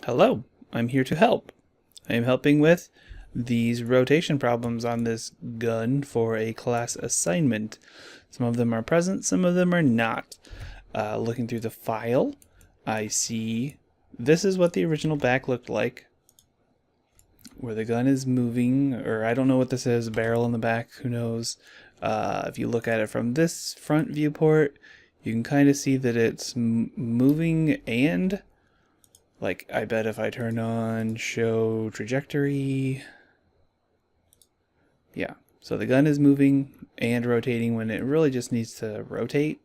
Hello, I'm here to help. I'm helping with these rotation problems on this gun for a class assignment. Some of them are present, some of them are not. Looking through the file, I see this is what the original back looked like, where the gun is moving, or I don't know what this is, a barrel in the back, who knows. If you look at it from this front viewport, you can kind of see that it's moving, and like, I bet if I turn on show trajectory, yeah, so the gun is moving and rotating when it really just needs to rotate.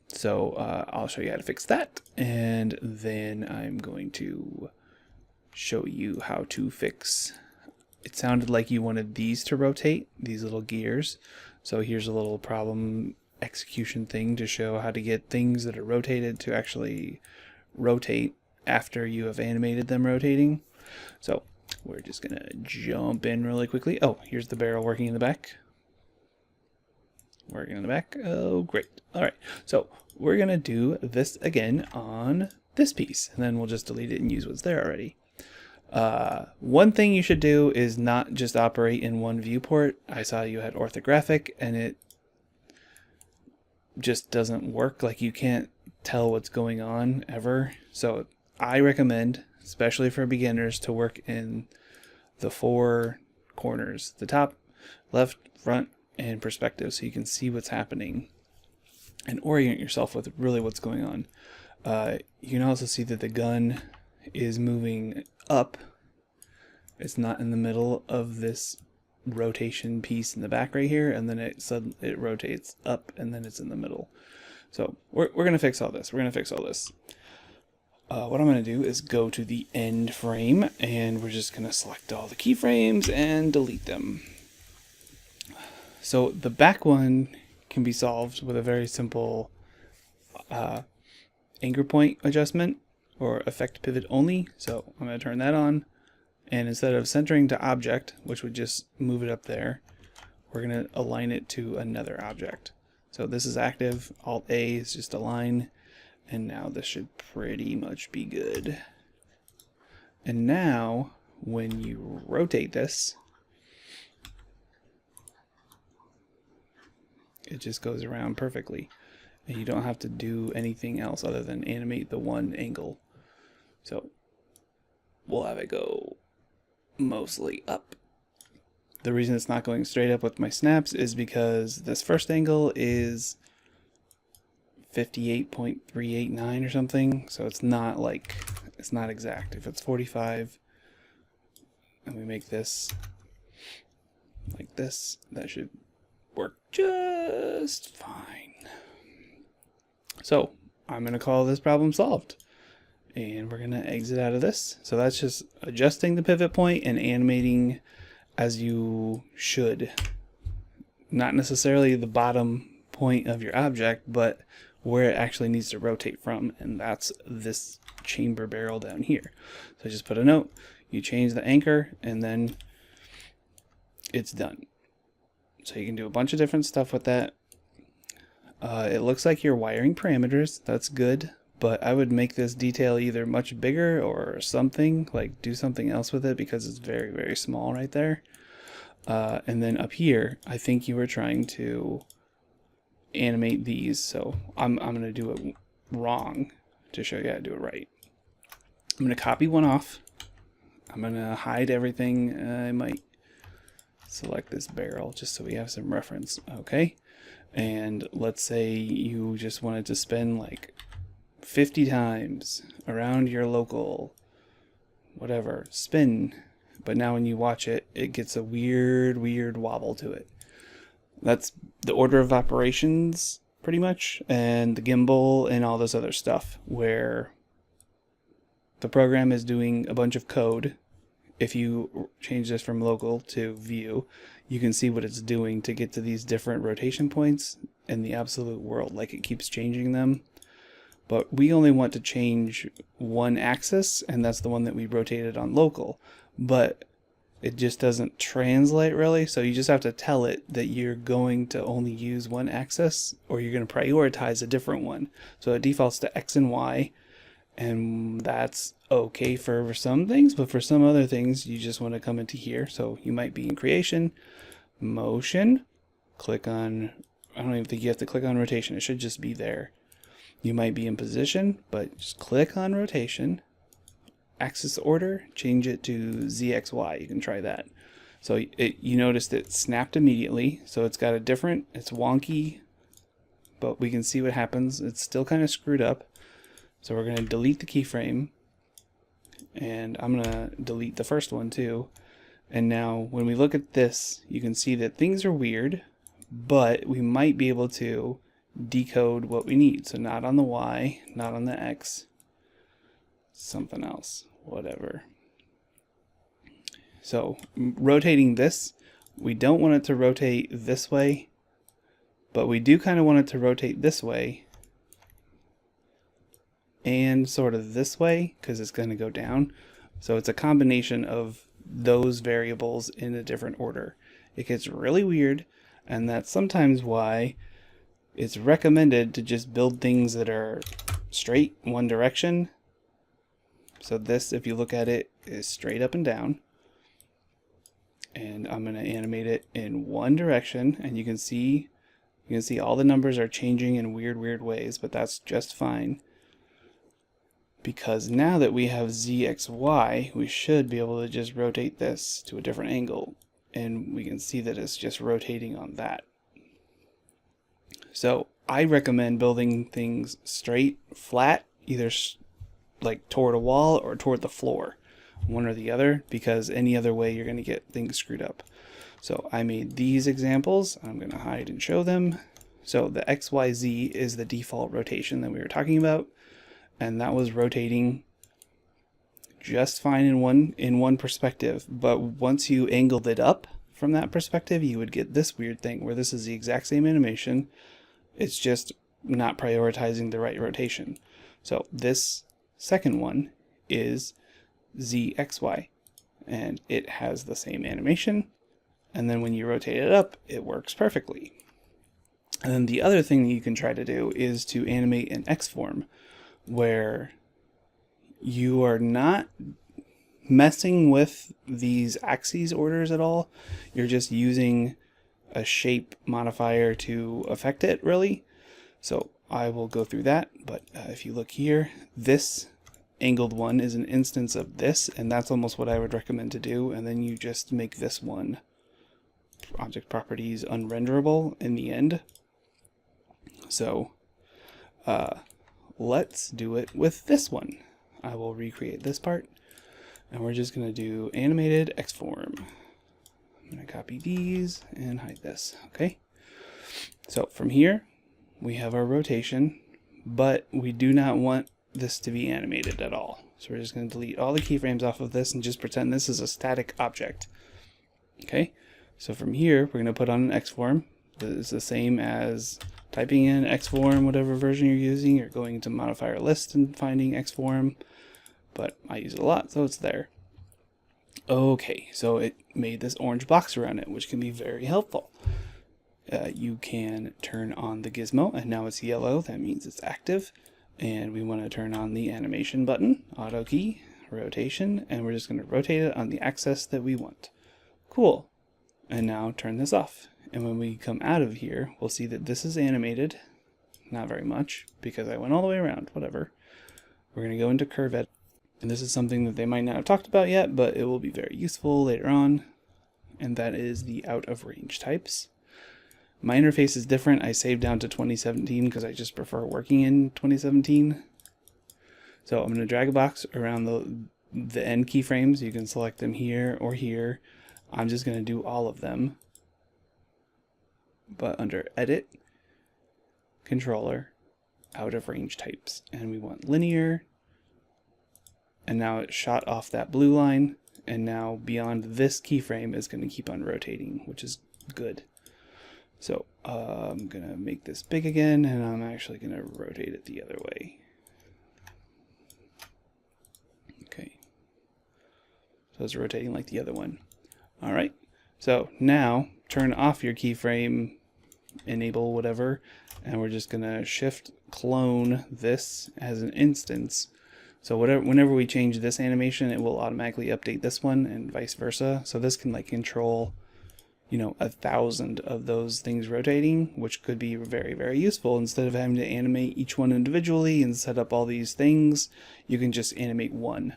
So I'll show you how to fix that, and then I'm going to show you how to fix. It sounded like you wanted these to rotate, these little gears. So here's a little problem execution thing to show how to get things that are rotated to actually rotate after you have animated them rotating. So we're just gonna jump in really quickly. Oh, here's the barrel working in the back. Working in the back. Oh, great. All right, so we're gonna do this again on this piece, and then we'll just delete it and use what's there already. One thing you should do is not just operate in one viewport. I saw you had orthographic, and it just doesn't work. Like, you can't tell what's going on ever. So I recommend, especially for beginners, to work in the four corners: the top, left, front, and perspective, so you can see what's happening and orient yourself with really what's going on. You can also see that the gun is moving up. It's not in the middle of this rotation piece in the back right here, and then it rotates up, and then it's in the middle. So we're gonna fix all this. What I'm gonna do is go to the end frame, and we're just gonna select all the keyframes and delete them. So the back one can be solved with a very simple anchor point adjustment, or effect pivot only. So I'm going to turn that on, and instead of centering to object, which would just move it up there, we're going to align it to another object. So this is active. Alt A is just align, and now this should pretty much be good. And now when you rotate this, it just goes around perfectly, and you don't have to do anything else other than animate the one angle. So we'll have it go mostly up. The reason it's not going straight up with my snaps is because this first angle is 58.389 or something, so it's not exact. If it's 45 and we make this like this, that should work just fine. So I'm gonna call this problem solved, and we're gonna exit out of this. So that's just adjusting the pivot point and animating as you should. Not necessarily the bottom point of your object, but where it actually needs to rotate from, and that's this chamber barrel down here. So just put a note, you change the anchor, and then it's done. So you can do a bunch of different stuff with that. It looks like you're wiring parameters. That's good, but I would make this detail either much bigger or something, like do something else with it, because it's very, very small right there. And then up here, I think you were trying to animate these, so I'm going to do it wrong to show you how to do it right. I'm going to copy one off. I'm going to hide everything. I might select this barrel just so we have some reference. Okay, and let's say you just wanted to spin like 50 times around your local whatever spin, but now when you watch it, it gets a weird wobble to it. That's the order of operations pretty much, and the gimbal and all this other stuff, where the program is doing a bunch of code. If you change this from local to view, you can see what it's doing to get to these different rotation points in the absolute world. Like, it keeps changing them. But we only want to change one axis, and that's the one that we rotated on local. But it just doesn't translate really, so you just have to tell it that you're going to only use one axis, or you're going to prioritize a different one. So it defaults to X and Y, And that's okay for some things, but for some other things, you just want to come into here. So you might be in creation, motion, click on, I don't even think you have to click on rotation. It should just be there. You might be in position, but just click on rotation, axis order, change it to ZXY. You can try that. So you noticed it snapped immediately. So it's got a different, it's wonky, but we can see what happens. It's still kind of screwed up. So we're going to delete the keyframe, and I'm going to delete the first one too. And now when we look at this, you can see that things are weird, but we might be able to decode what we need. So not on the Y, not on the X, something else, whatever. So rotating this, we don't want it to rotate this way, but we do kind of want it to rotate this way and sort of this way because it's going to go down. So it's a combination of those variables in a different order. It gets really weird, and that's sometimes why it's recommended to just build things that are straight one direction. So this, if you look at it, is straight up and down. And I'm going to animate it in one direction, and you can see all the numbers are changing in weird ways, but that's just fine. Because now that we have ZXY, we should be able to just rotate this to a different angle, and we can see that it's just rotating on that. So I recommend building things straight, flat, either like toward a wall or toward the floor, one or the other, because any other way you're going to get things screwed up. So I made these examples. I'm going to hide and show them. So the XYZ is the default rotation that we were talking about, and that was rotating just fine in one perspective. But once you angled it up from that perspective, you would get this weird thing where this is the exact same animation. It's just not prioritizing the right rotation. So this second one is ZXY, and it has the same animation. And then when you rotate it up, it works perfectly. And then the other thing that you can try to do is to animate an X form, where you are not messing with these axes orders at all. You're just using a shape modifier to affect it, really. So I will go through that, but if you look here, this angled one is an instance of this, and that's almost what I would recommend to do. And then you just make this one object properties unrenderable in the end. So let's do it with this one. I will recreate this part, and we're just going to do animated X form. I'm going to copy these and hide this. Okay. So from here, we have our rotation, but we do not want this to be animated at all. So we're just going to delete all the keyframes off of this and just pretend this is a static object. Okay. So from here, we're going to put on an X form. It's the same as typing in X form, whatever version you're using. You're going into modifier list and finding X form, but I use it a lot, so it's there. Okay, so it made this orange box around it, which can be very helpful. You can turn on the gizmo, and now it's yellow. That means it's active. And we want to turn on the animation button, auto key, rotation, and we're just going to rotate it on the axis that we want. Cool. And now turn this off. And when we come out of here, we'll see that this is animated. Not very much, because I went all the way around, whatever. We're going to go into curve edit. And this is something that they might not have talked about yet, but it will be very useful later on. And that is the out of range types. My interface is different. I saved down to 2017 because I just prefer working in 2017. So I'm going to drag a box around the end keyframes. You can select them here or here. I'm just going to do all of them. But under edit, controller, out of range types. And we want linear. And now it shot off that blue line. And now beyond this keyframe is going to keep on rotating, which is good. So I'm going to make this big again, and I'm actually going to rotate it the other way. Okay. So it's rotating like the other one. All right. So now turn off your keyframe, enable whatever, and we're just going to shift clone this as an instance So whenever we change this animation, it will automatically update this one and vice versa. So this can like control, you know, 1,000 of those things rotating, which could be very, very useful. Instead of having to animate each one individually and set up all these things, you can just animate one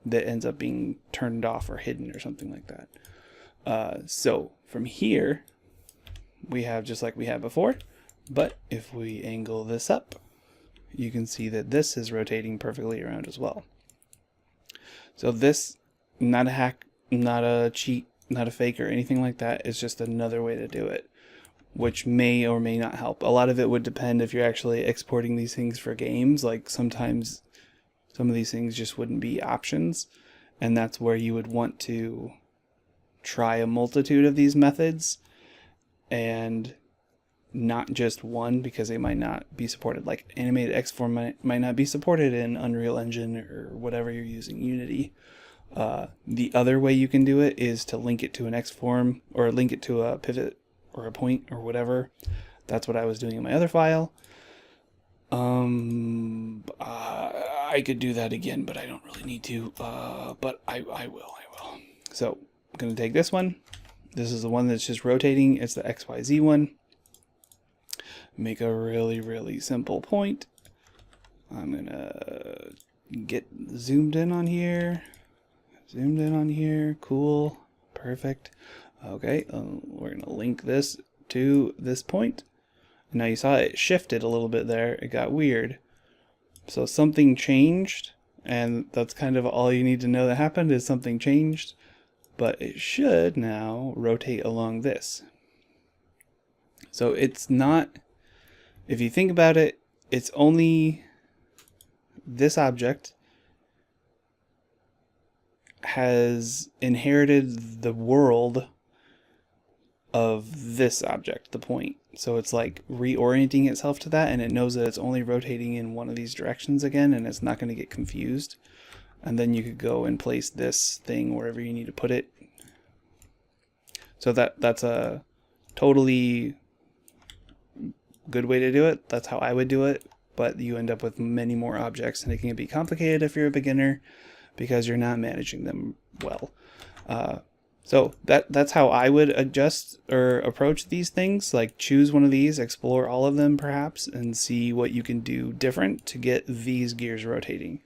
that ends up being turned off or hidden or something like that. So from here, we have just like we had before, but if we angle this up, you can see that this is rotating perfectly around as well. So this, not a hack, not a cheat, not a fake or anything like that. It's just another way to do it, which may or may not help. A lot of it would depend if you're actually exporting these things for games. Like sometimes some of these things just wouldn't be options, and that's where you would want to try a multitude of these methods and not just one, because they might not be supported. Like animated X4 might not be supported in Unreal Engine or whatever you're using, Unity. The other way you can do it is to link it to an X-form or link it to a pivot or a point or whatever. That's what I was doing in my other file. I could do that again, but I don't really need to. But I will. So I'm going to take this one. This is the one that's just rotating. It's the XYZ one. Make a really, really simple point. I'm going to get zoomed in on here. Cool. Perfect. Okay, we're going to link this to this point. Now you saw it shifted a little bit there. It got weird. So something changed, and that's kind of all you need to know that happened is something changed. But it should now rotate along this. So it's not, if you think about it, it's only this object has inherited the world of this object, the point. So it's like reorienting itself to that, and it knows that it's only rotating in one of these directions again, and it's not going to get confused. And then you could go and place this thing wherever you need to put it. So that's a totally good way to do it. That's how I would do it, but you end up with many more objects, and it can be complicated if you're a beginner because you're not managing them well. So that's how I would adjust or approach these things. Like choose one of these, explore all of them perhaps, and see what you can do different to get these gears rotating.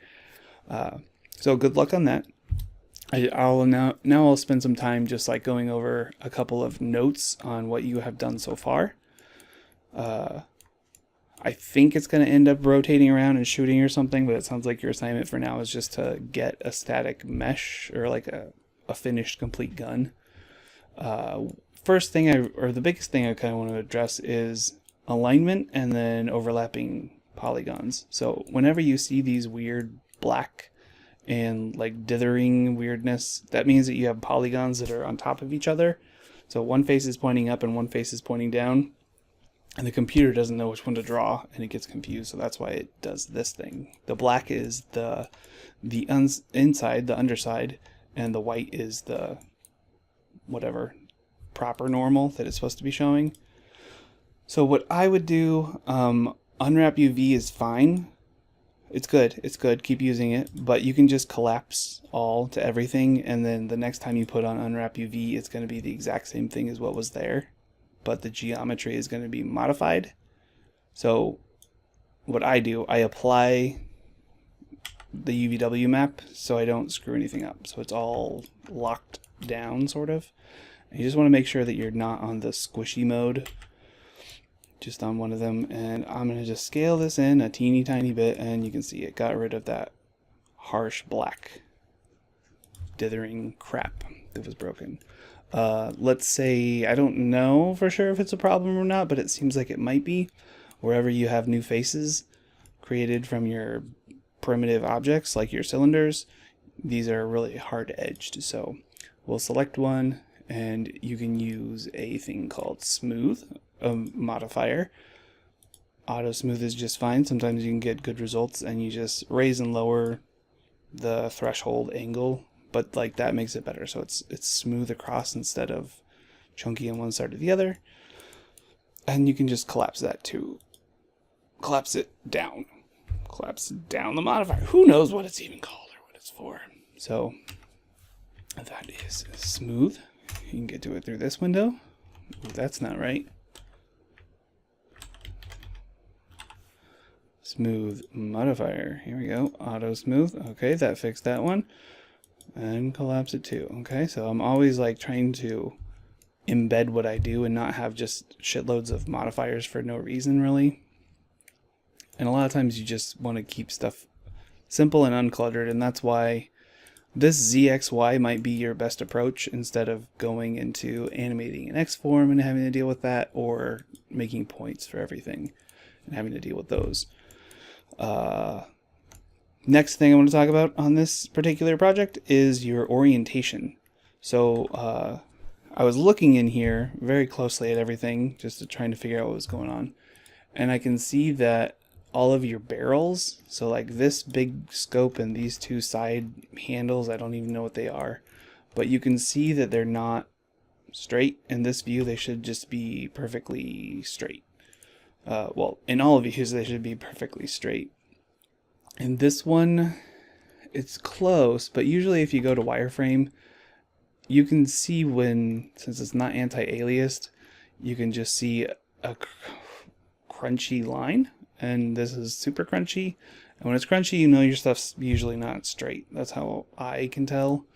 So good luck on that. I'll spend some time just like going over a couple of notes on what you have done so far. I think it's going to end up rotating around and shooting or something, but it sounds like your assignment for now is just to get a static mesh or like a finished complete gun. First thing the biggest thing I kind of want to address is alignment and then overlapping polygons. So whenever you see these weird black and like dithering weirdness, that means that you have polygons that are on top of each other. So one face is pointing up and one face is pointing down, and the computer doesn't know which one to draw and it gets confused. So that's why it does this thing. The black is the inside, the underside, and the white is the whatever proper normal that it's supposed to be showing. So what I would do, unwrap UV is fine. It's good, keep using it, but you can just collapse all to everything, and then the next time you put on unwrap UV, it's going to be the exact same thing as what was there, but the geometry is going to be modified. So what I do, I apply the UVW map so I don't screw anything up. So it's all locked down sort of. And you just want to make sure that you're not on the squishy mode, just on one of them. And I'm going to just scale this in a teeny tiny bit, and you can see it got rid of that harsh black dithering crap that was broken. Let's say, I don't know for sure if it's a problem or not, but it seems like it might be. Wherever you have new faces created from your primitive objects like your cylinders, these are really hard edged. So we'll select one, and you can use a thing called smooth, a modifier. Auto smooth is just fine. Sometimes you can get good results and you just raise and lower the threshold angle, but like that makes it better. So it's smooth across instead of chunky on one side or the other. And you can just collapse that to collapse it down. collapse down the modifier. Who knows what it's even called or what it's for. So that is smooth. You can get to it through this window. Ooh, that's not right. Smooth modifier. Here we go. Auto smooth. Okay, that fixed that one. And collapse it too. Okay, so I'm always like trying to embed what I do and not have just shitloads of modifiers for no reason, really. And a lot of times you just want to keep stuff simple and uncluttered, and that's why this ZXY might be your best approach instead of going into animating an X form and having to deal with that, or making points for everything and having to deal with those. Next thing I want to talk about on this particular project is your orientation. So I was looking in here very closely at everything, just to trying to figure out what was going on. And I can see that all of your barrels, so like this big scope and these two side handles, I don't even know what they are, but you can see that they're not straight. In this view, they should just be perfectly straight. Well, in all views, they should be perfectly straight. And this one, it's close, but usually if you go to wireframe, you can see when, since it's not anti-aliased, you can just see a crunchy line, and this is super crunchy. And when it's crunchy, you know your stuff's usually not straight. That's how I can tell.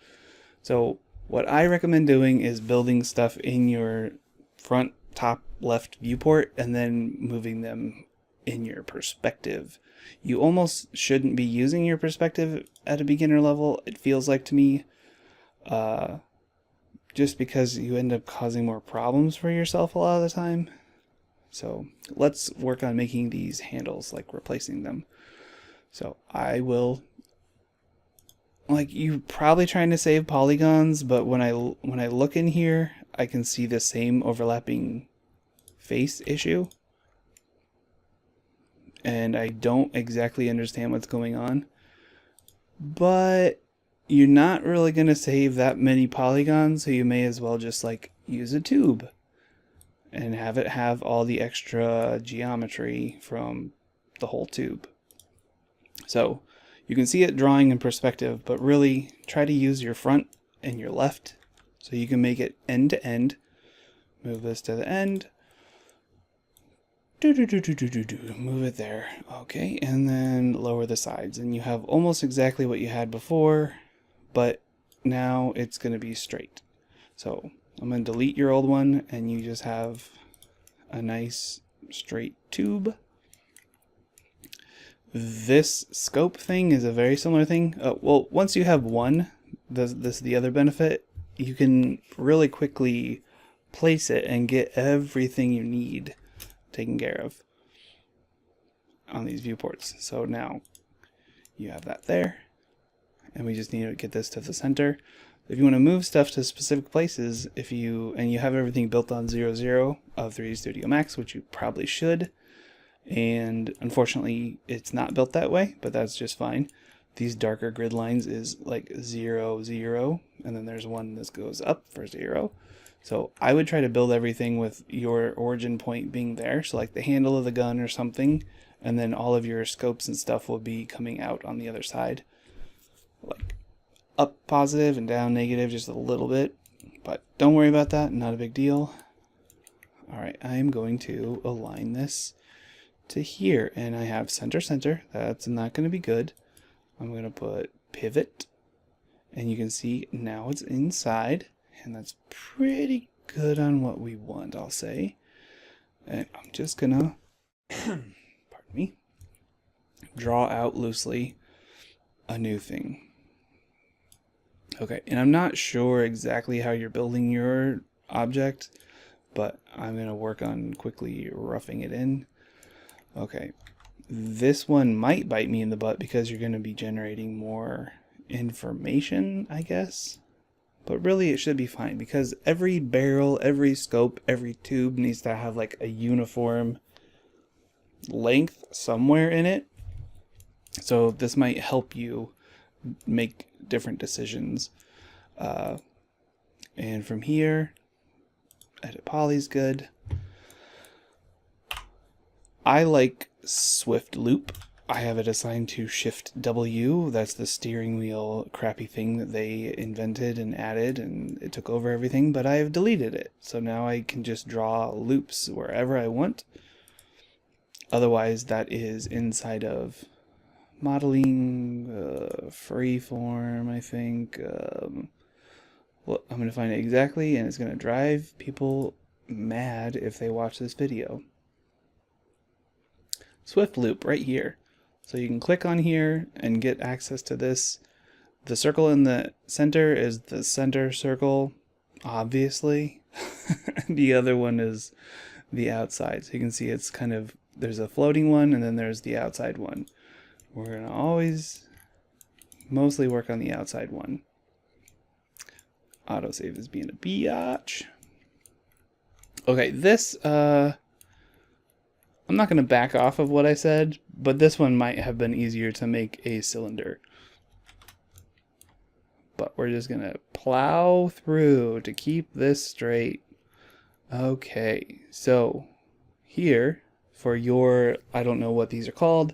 So what I recommend doing is building stuff in your front top left viewport and then moving them in your perspective. You almost shouldn't be using your perspective at a beginner level, it feels like to me, just because you end up causing more problems for yourself a lot of the time. So let's work on making these handles, like replacing them. So I will, like, you're probably trying to save polygons, but when I look in here, I can see the same overlapping face issue. And I don't exactly understand what's going on. But you're not really going to save that many polygons, so you may as well just like use a tube and have it have all the extra geometry from the whole tube. So you can see it drawing in perspective, but really try to use your front and your left so you can make it end to end. Move this to the end. Move it there. Okay, and then lower the sides, and you have almost exactly what you had before, but now it's going to be straight. So I'm going to delete your old one, and you just have a nice straight tube. This scope thing is a very similar thing. Well, once you have one, this is the other benefit. You can really quickly place it and get everything you need taken care of on these viewports. So now you have that there, and we just need to get this to the center. If you want to move stuff to specific places, and you have everything built on 0.0 of 3D Studio Max, which you probably should, and unfortunately it's not built that way, but that's just fine. These darker grid lines is like 0, 0, and then there's one that goes up for 0. So I would try to build everything with your origin point being there, so like the handle of the gun or something, and then all of your scopes and stuff will be coming out on the other side. Like up positive and down negative just a little bit, but don't worry about that, not a big deal. Alright, I am going to align this to here, and I have center, center. That's not going to be good. I'm going to put pivot, and you can see now it's inside. And that's pretty good on what we want, I'll say. And I'm just gonna, pardon me, draw out loosely a new thing. Okay, and I'm not sure exactly how you're building your object, but I'm gonna work on quickly roughing it in. Okay, this one might bite me in the butt because you're gonna be generating more information, I guess. But really it should be fine because every barrel, every scope, every tube needs to have like a uniform length somewhere in it. So this might help you make different decisions. And from here, edit poly's good. I like Swift Loop I have it assigned to Shift W. That's the steering wheel crappy thing that they invented and added, and it took over everything, but I have deleted it. So now I can just draw loops wherever I want. Otherwise, that is inside of modeling, freeform, I think. Well, I'm going to find it exactly, and it's going to drive people mad if they watch this video. Swift loop right here. So you can click on here and get access to this. The circle in the center is the center circle, obviously. The other one is the outside. So you can see it's kind of, there's a floating one and then there's the outside one. We're going to always mostly work on the outside one. Autosave is being a biatch. Okay, this, I'm not going to back off of what I said, but this one might have been easier to make a cylinder. But we're just going to plow through to keep this straight. Okay, so here for your, I don't know what these are called.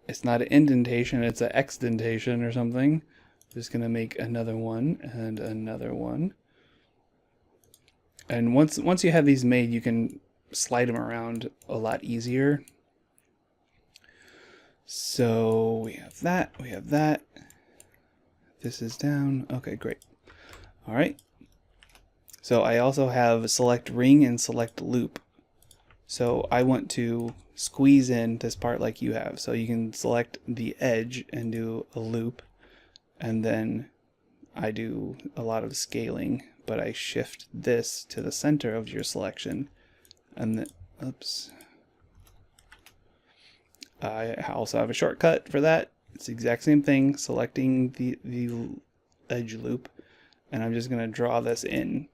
It's not an indentation, it's an exdentation or something. Just going to make another one and another one. And once you have these made, you can slide them around a lot easier. So we have that, we have that. This is down. Okay, great. All right. So I also have select ring and select loop. So I want to squeeze in this part like you have. So you can select the edge and do a loop. And then I do a lot of scaling, but I shift this to the center of your selection. And then, oops. I also have a shortcut for that. It's the exact same thing, selecting the edge loop, and I'm just going to draw this in.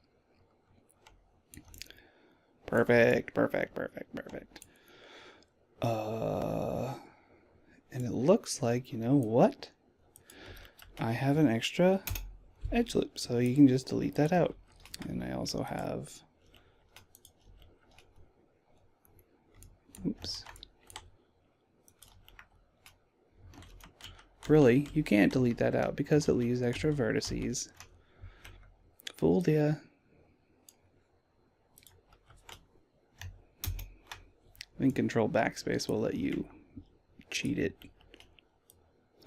Perfect, perfect, perfect, perfect. And it looks like, you know what? I have an extra edge loop, so you can just delete that out. And I also have, oops. Really, you can't delete that out because it leaves extra vertices. Fooled ya. I think Control Backspace will let you cheat it.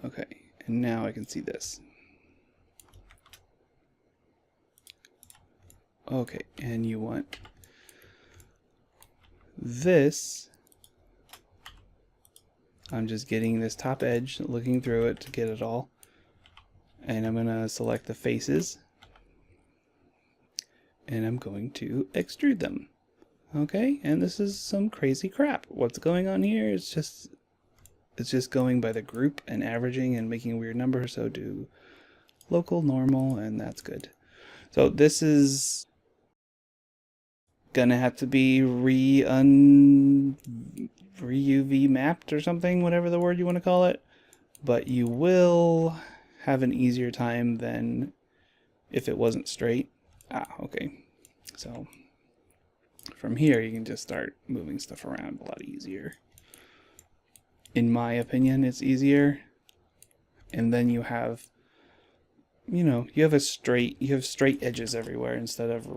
Okay, and now I can see this. Okay, and you want this. I'm just getting this top edge, looking through it to get it all. And I'm going to select the faces. And I'm going to extrude them. Okay, and this is some crazy crap. What's going on here? It's just going by the group and averaging and making a weird number. So do local, normal, and that's good. So this is gonna have to be re-UV mapped or something, whatever the word you want to call it. But you will have an easier time than if it wasn't straight. Okay. So from here, you can just start moving stuff around a lot easier. In my opinion, it's easier. And then you have, you know, you have straight edges everywhere instead of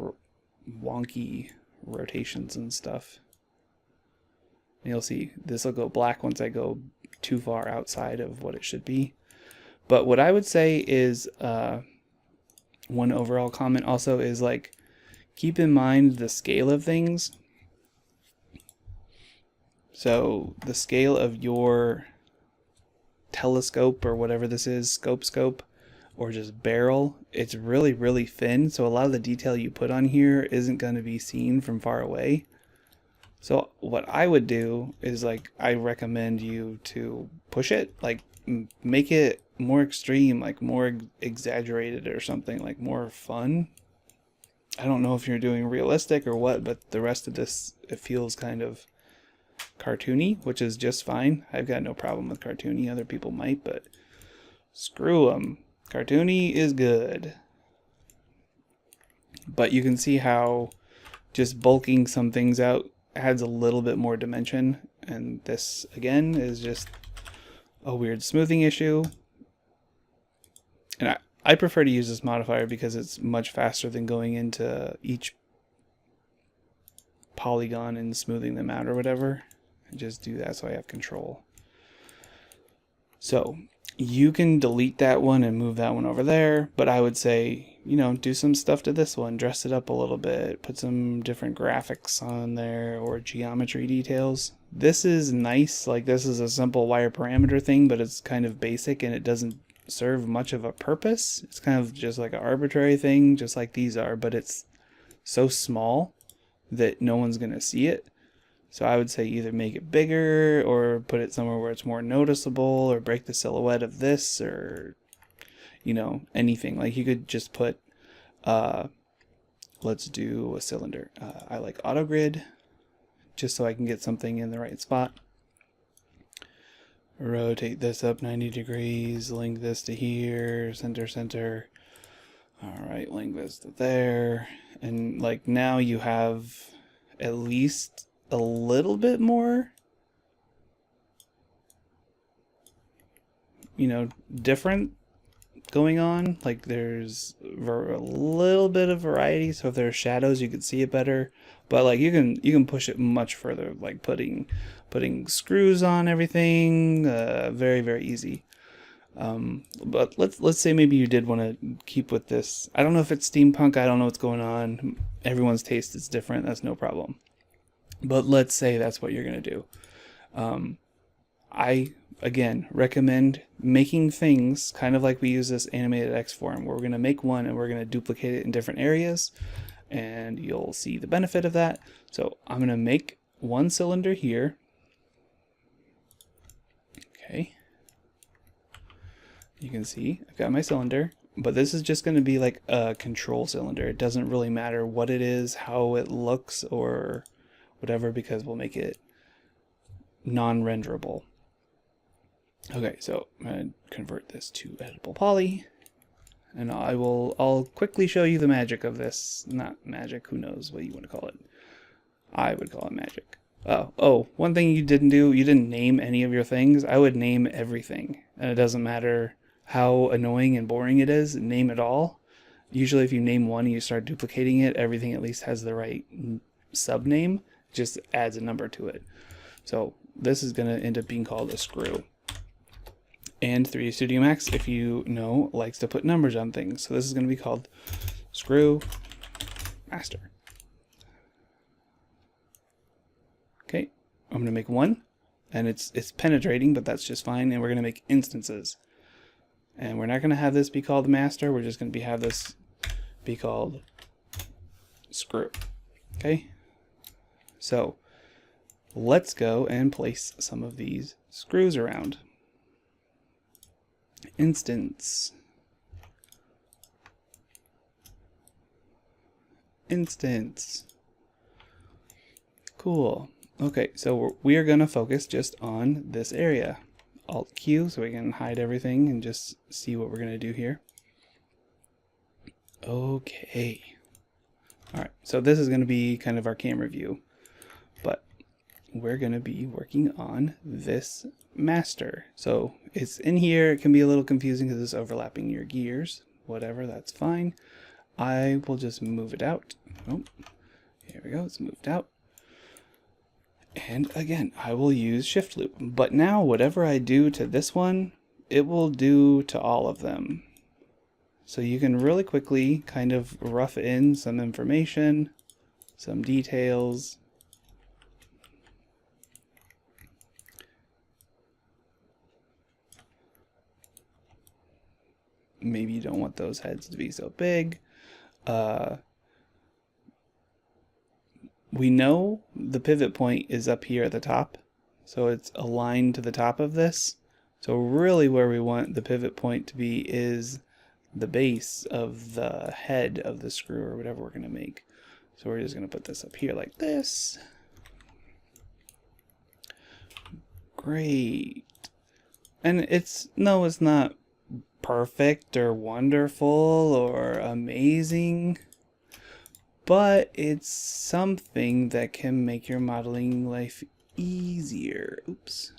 wonky rotations and stuff. And you'll see this will go black once I go too far outside of what it should be. But what I would say is one overall comment also is like, keep in mind the scale of things. So the scale of your telescope or whatever this is, scope, or just barrel, it's really, really thin. So a lot of the detail you put on here isn't going to be seen from far away. So what I would do is like, I recommend you to push it, like make it more extreme, like more exaggerated or something, like more fun. I don't know if you're doing realistic or what, but the rest of this, it feels kind of cartoony, which is just fine. I've got no problem with cartoony. Other people might, but screw them. Cartoony is good. But you can see how just bulking some things out adds a little bit more dimension. And this, again, is just a weird smoothing issue. And I prefer to use this modifier because it's much faster than going into each polygon and smoothing them out or whatever. I just do that so I have control. So you can delete that one and move that one over there, but I would say, you know, do some stuff to this one, dress it up a little bit, put some different graphics on there or geometry details. This is nice, like this is a simple wire parameter thing, but it's kind of basic and it doesn't serve much of a purpose. It's kind of just like an arbitrary thing, just like these are, but it's so small that no one's going to see it. So I would say either make it bigger or put it somewhere where it's more noticeable, or break the silhouette of this, or, you know, anything. Like you could just put, let's do a cylinder. I like auto grid, just so I can get something in the right spot. Rotate this up 90 degrees, link this to here, center. All right, link this to there. And like now you have at least a little bit more, you know, different going on. Like there's a little bit of variety, so if there's shadows you can see it better, but like you can push it much further, like putting screws on everything, very easy. But let's say maybe you did want to keep with this. I don't know if it's steampunk, I don't know what's going on, everyone's taste is different, that's no problem. But let's say that's what you're going to do. I, again, recommend making things kind of like we use this animated X form, where we're going to make one and we're going to duplicate it in different areas, and you'll see the benefit of that. So I'm going to make one cylinder here. Okay. You can see I've got my cylinder, but this is just going to be like a control cylinder. It doesn't really matter what it is, how it looks, or whatever, because we'll make it non-renderable. Okay, so I'm going to convert this to editable poly, and I'll quickly show you the magic of this. Not magic, who knows what you want to call it. I would call it magic. Oh, one thing you didn't do, you didn't name any of your things. I would name everything, and it doesn't matter how annoying and boring it is, name it all. Usually if you name one and you start duplicating it, everything at least has the right subname. Just adds a number to it. So this is going to end up being called a screw. And 3D Studio Max, if you know, likes to put numbers on things. So this is going to be called screw master. Okay, I'm going to make one, and it's penetrating, but that's just fine. And we're going to make instances. And we're not going to have this be called master. We're just going to have this be called screw. Okay. So let's go and place some of these screws around. Instance. Cool. Okay, so we are going to focus just on this area. Alt Q so we can hide everything and just see what we're going to do here. Okay. Alright, so this is going to be kind of our camera view. But we're going to be working on this master. So it's in here. It can be a little confusing because it's overlapping your gears. Whatever, that's fine. I will just move it out. Oh, here we go. It's moved out. And again, I will use shift loop. But now whatever I do to this one, it will do to all of them. So you can really quickly kind of rough in some information, some details. Maybe you don't want those heads to be so big. We know the pivot point is up here at the top, so it's aligned to the top of this. So really where we want the pivot point to be is the base of the head of the screw or whatever we're going to make. So we're just going to put this up here like this. Great. And it's not perfect or wonderful or amazing, but it's something that can make your modeling life easier. Oops.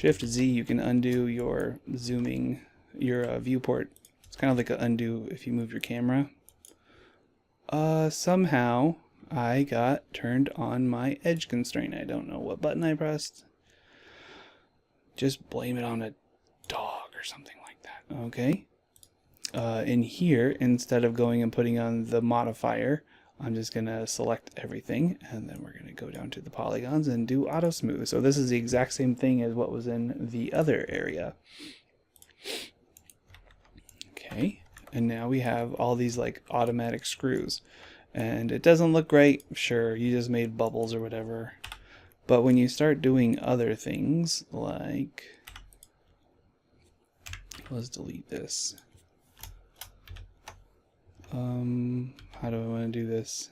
Shift Z, you can undo your zooming, your viewport. It's kind of like an undo if you move your camera. Somehow I got turned on my edge constraint. I don't know what button I pressed. Just blame it on a dog or something like that. Okay. In here, instead of going and putting on the modifier, I'm just going to select everything, and then we're going to go down to the polygons and do auto smooth. So this is the exact same thing as what was in the other area. Okay. And now we have all these like automatic screws, and it doesn't look great. Sure, you just made bubbles or whatever, but when you start doing other things, like, let's delete this. How do I want to do this?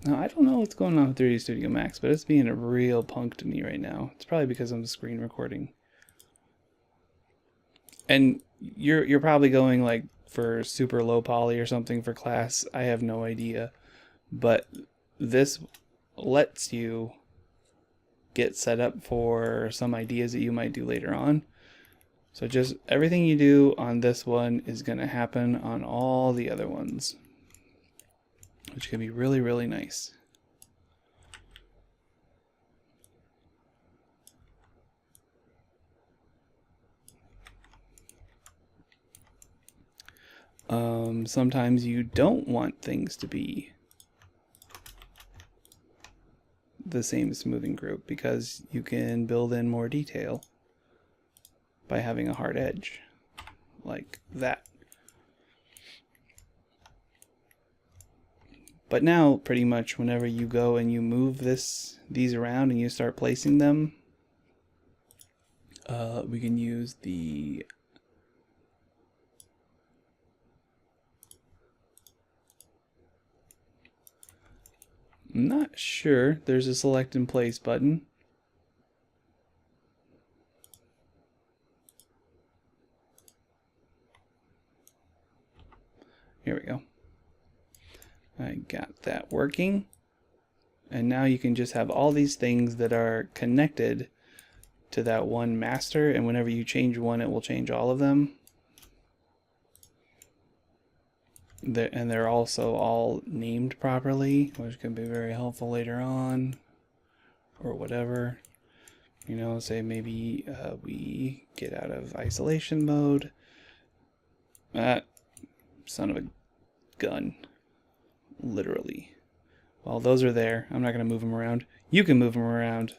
Now, I don't know what's going on with 3D Studio Max, but it's being a real punk to me right now. It's probably because I'm screen recording. And you're probably going like for super low poly or something for class. I have no idea. But this lets you get set up for some ideas that you might do later on. So just everything you do on this one is going to happen on all the other ones, which can be really, really nice. Sometimes you don't want things to be the same smoothing group because you can build in more detail by having a hard edge like that. But now pretty much whenever you go and you move these around and you start placing them, we can use the I'm not sure. There's a select and place button. Here we go. I got that working. And now you can just have all these things that are connected to that one master, and whenever you change one, it will change all of them. And they're also all named properly, which can be very helpful later on, or whatever. You know, say maybe we get out of isolation mode. Son of a gun. Literally. Well, those are there. I'm not going to move them around. You can move them around.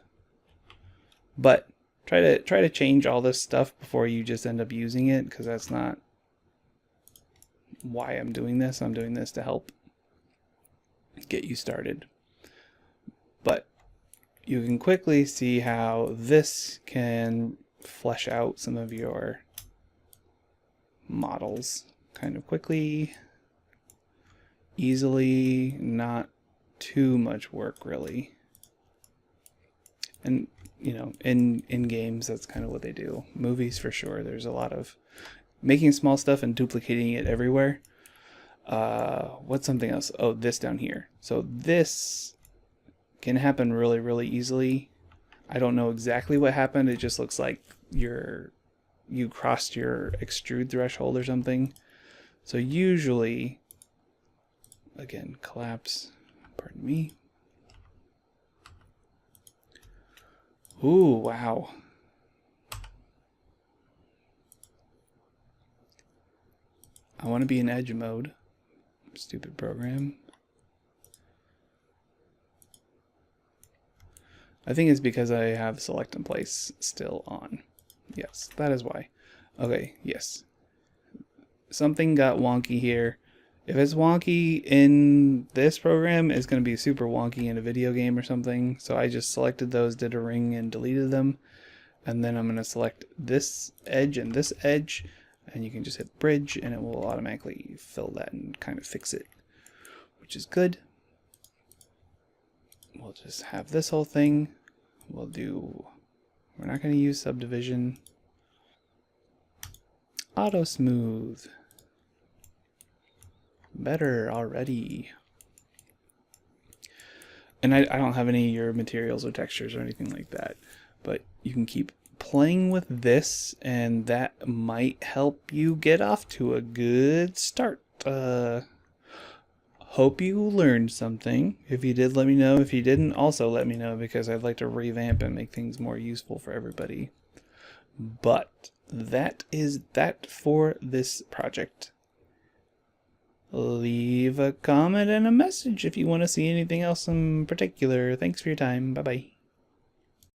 But try to change all this stuff before you just end up using it, because that's not why I'm doing this. I'm doing this to help get you started. But you can quickly see how this can flesh out some of your models kind of quickly, easily, not too much work really. And you know, in games, that's kind of what they do. Movies for sure, there's a lot of making small stuff and duplicating it everywhere. What's something else? Oh, this down here. So this can happen really, really easily. I don't know exactly what happened. It just looks like you crossed your extrude threshold or something. So usually, again, collapse, pardon me. Ooh, wow. I want to be in edge mode. Stupid program. I think it's because I have select and place still on. Yes, that is why. Okay, yes. Something got wonky here. If it's wonky in this program, it's going to be super wonky in a video game or something. So I just selected those, did a ring, and deleted them. And then I'm going to select this edge and this edge. And you can just hit bridge and it will automatically fill that and kind of fix it, which is good. We'll just have this whole thing. We're not going to use subdivision. Auto smooth. better already. And I don't have any of your materials or textures or anything like that, but you can keep playing with this, and that might help you get off to a good start. Hope you learned something. If you did, let me know. If you didn't, also let me know, because I'd like to revamp and make things more useful for everybody. But that is that for this project. Leave a comment and a message if you want to see anything else in particular. Thanks for your time. Bye-bye.